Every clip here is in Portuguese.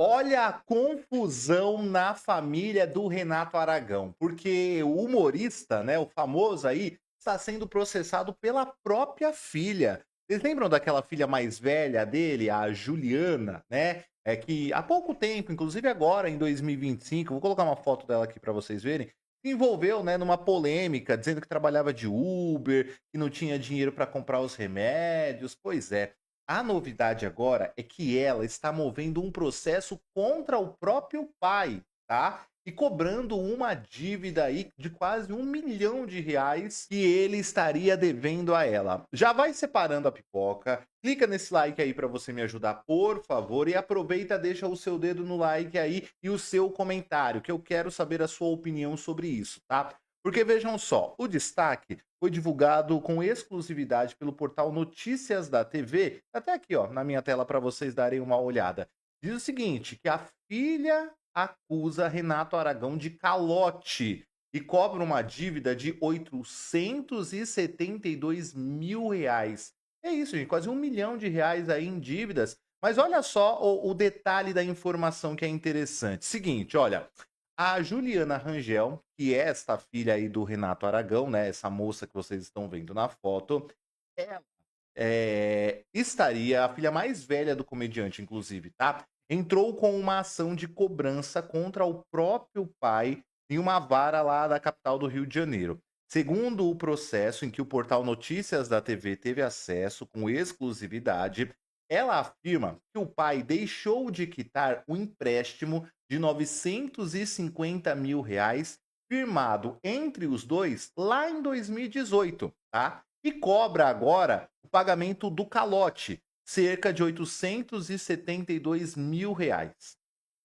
Olha a confusão na família do Renato Aragão, porque o humorista, né, o famoso aí, está sendo processado pela própria filha. Vocês lembram daquela filha mais velha dele, a Juliana, né? É que há pouco tempo, inclusive agora em 2025, vou colocar uma foto dela aqui para vocês verem, se envolveu, né, numa polêmica, dizendo que trabalhava de Uber, que não tinha dinheiro para comprar os remédios. Pois é. A novidade agora é que ela está movendo um processo contra o próprio pai, tá? E cobrando uma dívida aí de quase R$ 1 milhão que ele estaria devendo a ela. Já vai separando a pipoca, clica nesse like aí para você me ajudar, por favor, e aproveita, deixa o seu dedo no like aí e o seu comentário, que eu quero saber a sua opinião sobre isso, tá? Porque vejam só, o destaque foi divulgado com exclusividade pelo portal Notícias da TV, até aqui ó, na minha tela para vocês darem uma olhada. Diz o seguinte, que a filha acusa Renato Aragão de calote e cobra uma dívida de R$ 872 mil. É isso, gente, quase R$ 1 milhão aí em dívidas. Mas olha só o detalhe da informação que é interessante. Seguinte, olha, a Juliana Rangel, que é esta filha aí do Renato Aragão, né, essa moça que vocês estão vendo na foto, ela, estaria a filha mais velha do comediante inclusive, tá, entrou com uma ação de cobrança contra o próprio pai em uma vara lá da capital do Rio de Janeiro. Segundo o processo em que o portal Notícias da TV teve acesso com exclusividade, ela afirma que o pai deixou de quitar o empréstimo de R$ 950 mil firmado entre os dois lá em 2018, tá? E cobra agora o pagamento do calote, cerca de R$ 872 mil.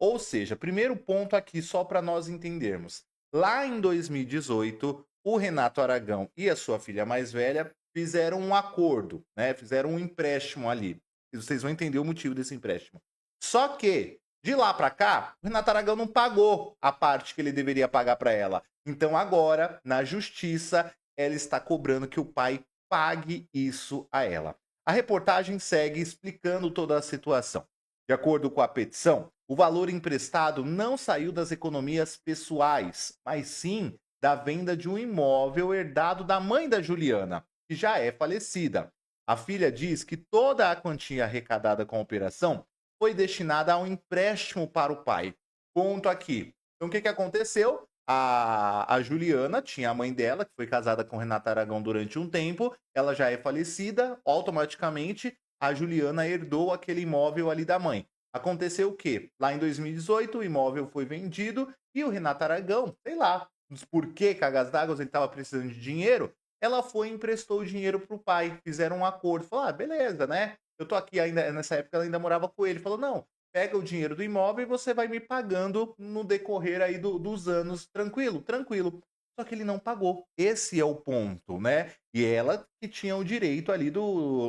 Ou seja, primeiro ponto aqui só para nós entendermos. Lá em 2018, o Renato Aragão e a sua filha mais velha fizeram um acordo, né? Fizeram um empréstimo ali. E vocês vão entender o motivo desse empréstimo. Só que de lá para cá, o Renato Aragão não pagou a parte que ele deveria pagar para ela. Então agora, na justiça, ela está cobrando que o pai pague isso a ela. A reportagem segue explicando toda a situação. De acordo com a petição, o valor emprestado não saiu das economias pessoais, mas sim da venda de um imóvel herdado da mãe da Juliana, que já é falecida. A filha diz que toda a quantia arrecadada com a operação foi destinada a um empréstimo para o pai. Ponto aqui. Então, o que aconteceu? A Juliana tinha a mãe dela, que foi casada com Renata Aragão durante um tempo, ela já é falecida, automaticamente a Juliana herdou aquele imóvel ali da mãe. Aconteceu o quê? Lá em 2018, o imóvel foi vendido e o Renato Aragão, sei lá, por que cagas d'água ele estava precisando de dinheiro, ela foi e emprestou o dinheiro para o pai, fizeram um acordo, falou: "Ah, beleza, né, eu tô aqui ainda", nessa época ela ainda morava com ele, falou: "Não, pega o dinheiro do imóvel e você vai me pagando no decorrer aí dos anos, tranquilo? Tranquilo". Só que ele não pagou, esse é o ponto, né, e ela que tinha o direito ali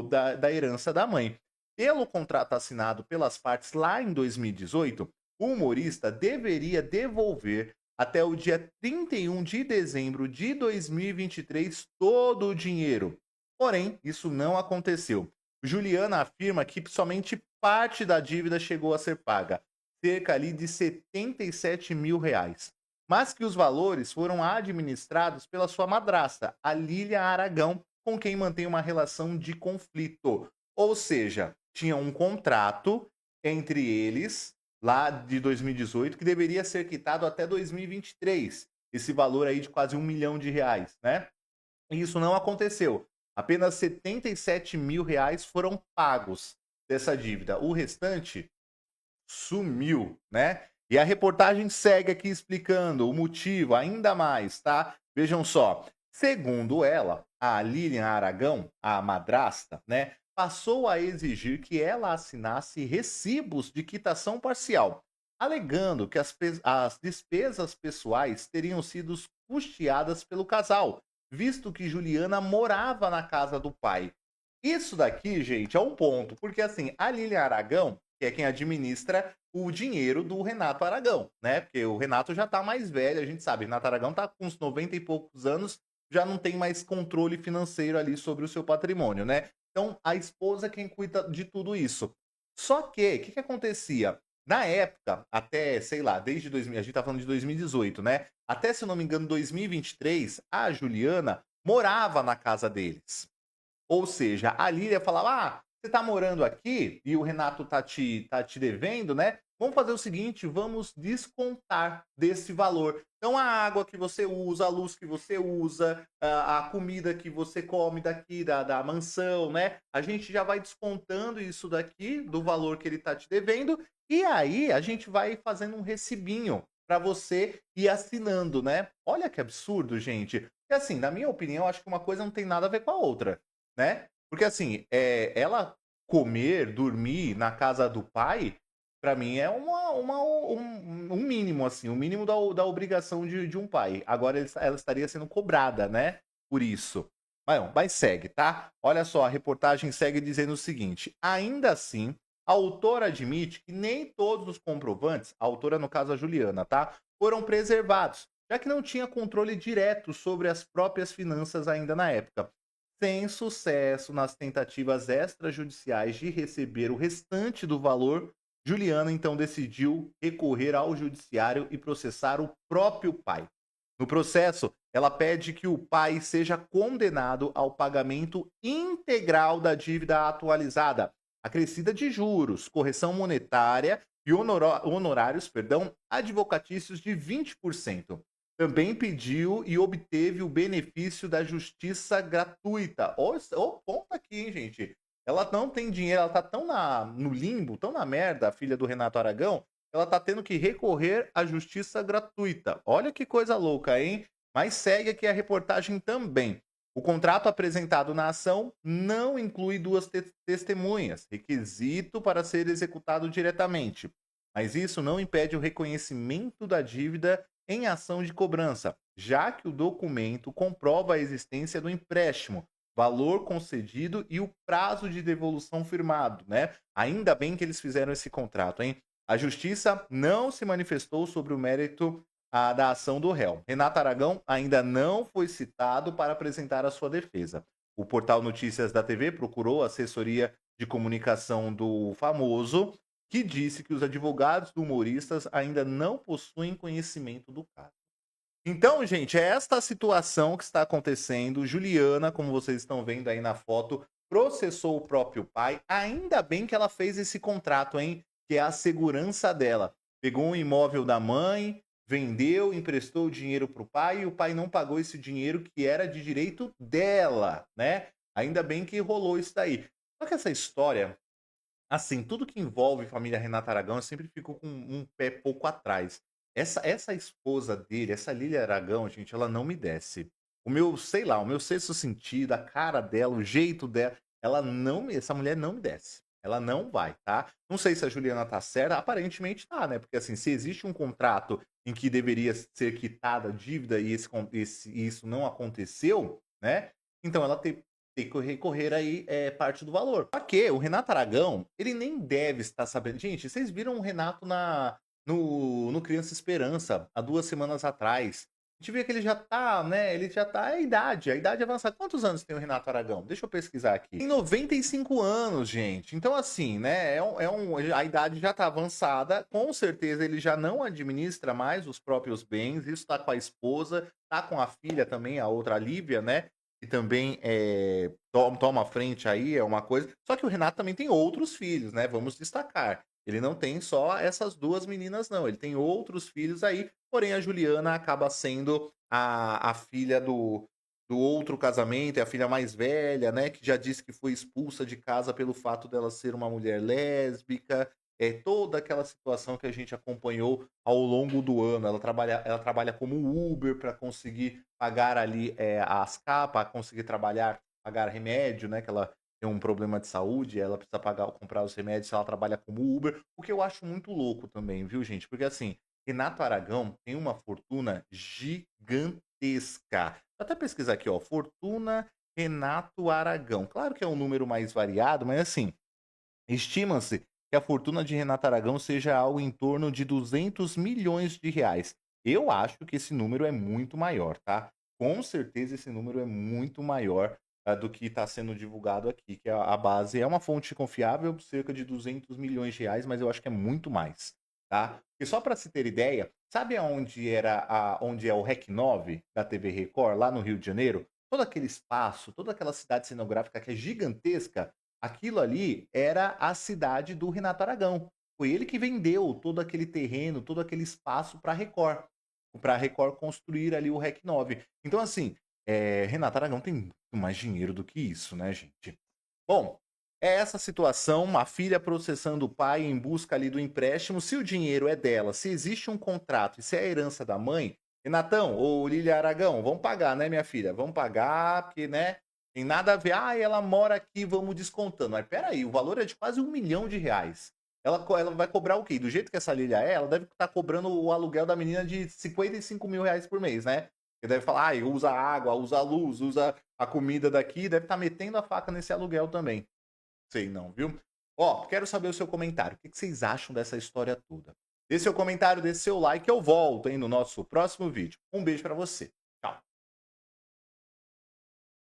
da herança da mãe. Pelo contrato assinado pelas partes lá em 2018, o humorista deveria devolver até o dia 31 de dezembro de 2023 todo o dinheiro. Porém, isso não aconteceu. Juliana afirma que somente parte da dívida chegou a ser paga, cerca ali de R$ 77 mil, mas que os valores foram administrados pela sua madrasta, a Lília Aragão, com quem mantém uma relação de conflito. Ou seja, tinha um contrato entre eles lá de 2018 que deveria ser quitado até 2023. Esse valor aí de quase R$ 1 milhão, né? E isso não aconteceu. Apenas R$ 77 mil foram pagos dessa dívida. O restante sumiu, né? E a reportagem segue aqui explicando o motivo ainda mais, tá? Vejam só. Segundo ela, a Lilian Aragão, a madrasta, né, passou a exigir que ela assinasse recibos de quitação parcial, alegando que as despesas pessoais teriam sido custeadas pelo casal, visto que Juliana morava na casa do pai. Isso daqui, gente, é um ponto, porque assim, a Lilian Aragão, que é quem administra o dinheiro do Renato Aragão, né? Porque o Renato já tá mais velho, a gente sabe, Renato Aragão tá com uns 90 e poucos anos, já não tem mais controle financeiro ali sobre o seu patrimônio, né? Então, a esposa é quem cuida de tudo isso. Só que, o que acontecia? Na época, até, sei lá, desde 2000, a gente tá falando de 2018, né? Até, se eu não me engano, 2023, a Juliana morava na casa deles. Ou seja, a Lília falava: "Ah, você tá morando aqui e o Renato tá te devendo, né, vamos fazer o seguinte, vamos descontar desse valor. Então a água que você usa, a luz que você usa, a comida que você come daqui da mansão, né, a gente já vai descontando isso daqui do valor que ele tá te devendo, e aí a gente vai fazendo um recibinho para você ir assinando, né". Olha que absurdo, gente. Porque assim, na minha opinião, acho que uma coisa não tem nada a ver com a outra. Né? Porque assim, ela comer, dormir na casa do pai, pra mim é um mínimo, assim, um mínimo da obrigação de um pai. Agora ela estaria sendo cobrada, né, por isso. Mas não, mas segue, tá? Olha só, a reportagem segue dizendo o seguinte: "Ainda assim, a autora admite que nem todos os comprovantes", a autora no caso a Juliana, tá, "foram preservados, já que não tinha controle direto sobre as próprias finanças ainda na época. Sem sucesso nas tentativas extrajudiciais de receber o restante do valor, Juliana então decidiu recorrer ao judiciário e processar o próprio pai. No processo, ela pede que o pai seja condenado ao pagamento integral da dívida atualizada, acrescida de juros, correção monetária e honorários, perdão, advocatícios de 20%. Também pediu e obteve o benefício da justiça gratuita. Ó, o ponto aqui, hein, gente. Ela não tem dinheiro, ela tá tão no limbo, tão na merda, a filha do Renato Aragão, ela tá tendo que recorrer à justiça gratuita. Olha que coisa louca, hein? Mas segue aqui a reportagem também. O contrato apresentado na ação não inclui duas testemunhas, requisito para ser executado diretamente. Mas isso não impede o reconhecimento da dívida em ação de cobrança, já que o documento comprova a existência do empréstimo, valor concedido e o prazo de devolução firmado, né? Ainda bem que eles fizeram esse contrato, hein? A justiça não se manifestou sobre o mérito da ação do réu. Renato Aragão ainda não foi citado para apresentar a sua defesa. O portal Notícias da TV procurou a assessoria de comunicação do famoso, que disse que os advogados do humoristas ainda não possuem conhecimento do caso. Então, gente, é esta a situação que está acontecendo. Juliana, como vocês estão vendo aí na foto, processou o próprio pai. Ainda bem que ela fez esse contrato, hein? Que é a segurança dela. Pegou um imóvel da mãe, vendeu, emprestou o dinheiro para o pai e o pai não pagou esse dinheiro que era de direito dela, né? Ainda bem que rolou isso daí. Só que essa história, assim, tudo que envolve família Renata Aragão, eu sempre fico com um pé pouco atrás. Essa esposa dele, essa Lília Aragão, gente, ela não me desce. O meu, sei lá, o meu sexto sentido, a cara dela, o jeito dela, essa mulher não me desce. Ela não vai, tá? Não sei se a Juliana tá certa, aparentemente tá, né? Porque assim, se existe um contrato em que deveria ser quitada a dívida e isso não aconteceu, né? Então ela tem que recorrer aí parte do valor. Só que o Renato Aragão, ele nem deve estar sabendo. Gente, vocês viram o Renato no Criança Esperança, há 2 semanas atrás. A gente vê que ele já tá, né? Ele já tá a idade avançada. Quantos anos tem o Renato Aragão? Deixa eu pesquisar aqui. Tem 95 anos, gente. Então, assim, né? A idade já tá avançada. Com certeza ele já não administra mais os próprios bens. Isso tá com a esposa, tá com a filha também, a outra a Lívia, né? Que também toma a frente aí, é uma coisa. Só que o Renato também tem outros filhos, né? Vamos destacar. Ele não tem só essas duas meninas, não. Ele tem outros filhos aí, porém a Juliana acaba sendo a filha do outro casamento, é a filha mais velha, né? Que já disse que foi expulsa de casa pelo fato dela ser uma mulher lésbica. É toda aquela situação que a gente acompanhou ao longo do ano. Ela trabalha como Uber para conseguir pagar ali as capas, conseguir trabalhar, pagar remédio, né? Que ela tem um problema de saúde, ela precisa comprar os remédios, ela trabalha como Uber, o que eu acho muito louco também, viu, gente? Porque assim, Renato Aragão tem uma fortuna gigantesca. Vou até pesquisar aqui, ó, fortuna Renato Aragão. Claro que é um número mais variado, mas assim, estima-se que a fortuna de Renato Aragão seja algo em torno de 200 milhões de reais. Eu acho que esse número é muito maior, tá? Com certeza esse número é muito maior do que está sendo divulgado aqui, que a base é uma fonte confiável, cerca de 200 milhões de reais, mas eu acho que é muito mais. tá? E só para se ter ideia, sabe onde é o REC 9 da TV Record, lá no Rio de Janeiro? Todo aquele espaço, toda aquela cidade cenográfica que é gigantesca, aquilo ali era a cidade do Renato Aragão. Foi ele que vendeu todo aquele terreno, todo aquele espaço para a Record construir ali o REC 9. Então, assim, Renato Aragão tem muito mais dinheiro do que isso, né, gente? Bom, é essa situação, a filha processando o pai em busca ali do empréstimo. Se o dinheiro é dela, se existe um contrato e se é a herança da mãe, Renatão ou Lília Aragão, vamos pagar, né, minha filha? Vamos pagar, porque, né, tem nada a ver. Ah, ela mora aqui, vamos descontando. Mas peraí, o valor é de quase R$ 1 milhão. Ela vai cobrar o quê? Do jeito que essa Lília é, ela deve estar cobrando o aluguel da menina de R$ 55 mil por mês, né? Porque deve falar, ah, usa água, usa luz, usa a comida daqui, deve estar metendo a faca nesse aluguel também. Sei não, viu? Ó, quero saber o seu comentário. O que vocês acham dessa história toda? Deixe seu comentário, deixe seu like, eu volto, hein, no nosso próximo vídeo. Um beijo pra você.